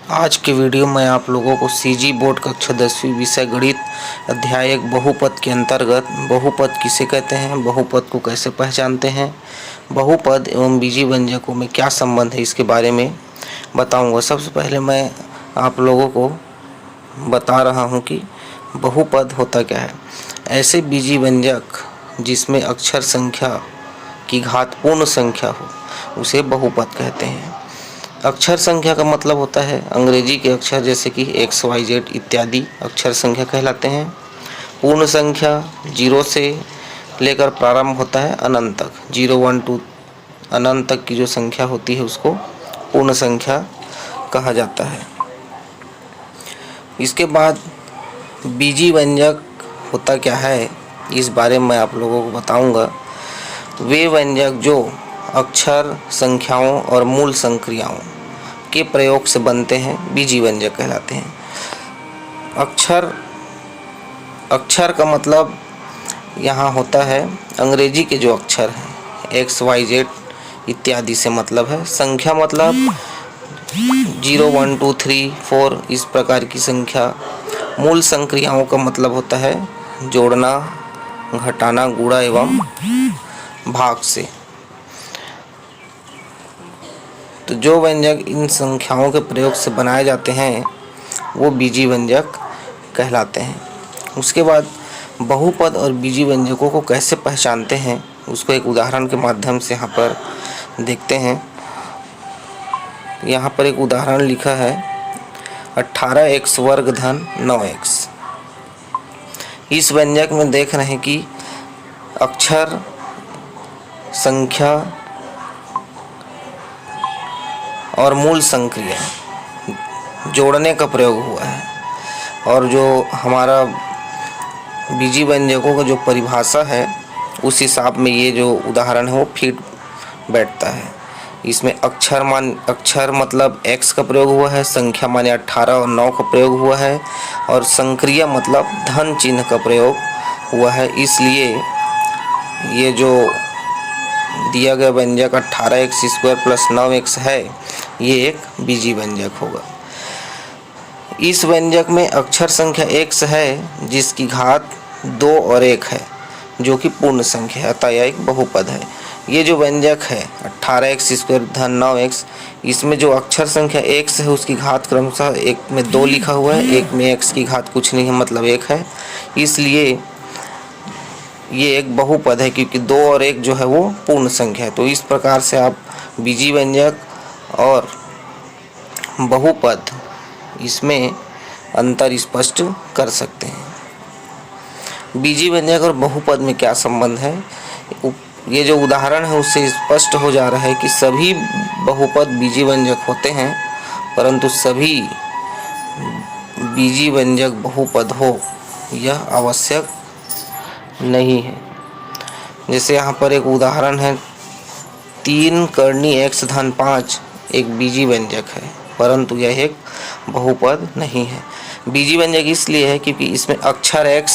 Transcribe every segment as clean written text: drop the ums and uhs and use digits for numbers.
आज के वीडियो में आप लोगों को सीजी बोर्ड कक्षा 10वीं विषय गणित अध्याय 1 बहुपद के अंतर्गत बहुपद किसे कहते हैं, बहुपद को कैसे पहचानते हैं, बहुपद एवं बीजी व्यंजकों में क्या संबंध है, इसके बारे में बताऊंगा। सबसे पहले मैं आप लोगों को बता रहा हूं कि बहुपद होता क्या है। ऐसे बीजी व्यंजक जिसमें अक्षर संख्या की घात पूर्ण संख्या हो उसे बहुपद कहते हैं। अक्षर संख्या का मतलब होता है अंग्रेजी के अक्षर जैसे कि XYZ इत्यादि अक्षर संख्या कहलाते हैं। पूर्ण संख्या 0 से लेकर प्रारंभ होता है अनंत तक, 0 1 2 अनंत तक की जो संख्या होती है उसको पूर्ण संख्या कहा जाता है। इसके बाद बीजी व्यंजक होता क्या है, इस बारे में आप लोगों को बताऊंगा। वे व्यंजक जो अक्षर संख्याओं और मूल संक्रियाओं के प्रयोग से बनते हैं बीजी व्यंजक कहलाते हैं। अक्षर का मतलब यहाँ होता है अंग्रेजी के जो अक्षर हैं XYZ इत्यादि से मतलब है। संख्या मतलब 0 1 2 3 4 इस प्रकार की संख्या। मूल संक्रियाओं का मतलब होता है जोड़ना, घटाना, गुणा एवं भाग से। तो जो व्यंजक इन संख्याओं के प्रयोग से बनाए जाते हैं वो बीजी व्यंजक कहलाते हैं। उसके बाद बहुपद और बीजी व्यंजकों को कैसे पहचानते हैं उसको एक उदाहरण के माध्यम से यहाँ पर देखते हैं। यहाँ पर एक उदाहरण लिखा है 18x वर्ग धन 9x। इस व्यंजक में देख रहे हैं कि अक्षर संख्या और मूल संक्रिया जोड़ने का प्रयोग हुआ है, और जो हमारा बीजी व्यंजकों का जो परिभाषा है उस हिसाब में ये जो उदाहरण है वो फिट बैठता है। इसमें अक्षर मतलब x का प्रयोग हुआ है, संख्या माने 18 और 9 का प्रयोग हुआ है, और संक्रिया मतलब धन चिन्ह का प्रयोग हुआ है। इसलिए ये जो दिया गया व्यंजक 18x² + 9x है ये एक बीजी व्यंजक होगा। इस व्यंजक में अक्षर संख्या x है जिसकी घात 2 और 1 है जो कि पूर्ण संख्या है, अतः यह एक बहुपद है। ये जो व्यंजक है 18x² धन 9x, इसमें जो अक्षर संख्या x है उसकी घात क्रमशः एक में 2 लिखा हुआ है, एक में x की घात कुछ नहीं है मतलब 1 है। इसलिए ये एक बहुपद है क्योंकि 2 और 1 जो है वो पूर्ण संख्या है। तो इस प्रकार से आप बीजी व्यंजक और बहुपद इसमें अंतर स्पष्ट कर सकते हैं। बीजी व्यंजक और बहुपद में क्या संबंध है, ये जो उदाहरण है उससे स्पष्ट हो जा रहा है कि सभी बहुपद बीजी व्यंजक होते हैं, परंतु सभी बीजी व्यंजक बहुपद हो यह आवश्यक नहीं है। जैसे यहाँ पर एक उदाहरण है 3 करनी x धन 5 एक बीजी व्यंजक है, परंतु यह एक बहुपद नहीं है। बीजी व्यंजक इसलिए है क्योंकि इसमें अक्षर x,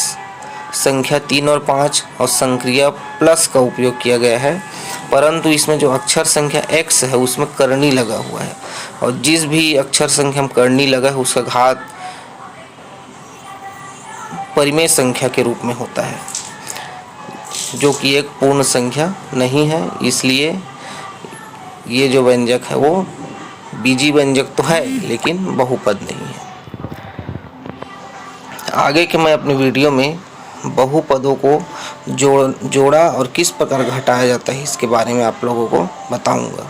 संख्या 3 और 5 और संक्रिया प्लस का उपयोग किया गया है, परंतु इसमें जो अक्षर संख्या x है उसमें करनी लगा हुआ है, और जिस भी अक्षर संख्या में करनी लगा है उसका घात परिमेय संख्या के रूप में होता है जो कि एक पूर्ण संख्या नहीं है। इसलिए ये जो व्यंजक है वो बीजी व्यंजक तो है लेकिन बहुपद नहीं है। आगे के मैं अपने वीडियो में बहुपदों को जोड़ा और किस प्रकार घटाया जाता है इसके बारे में आप लोगों को बताऊंगा।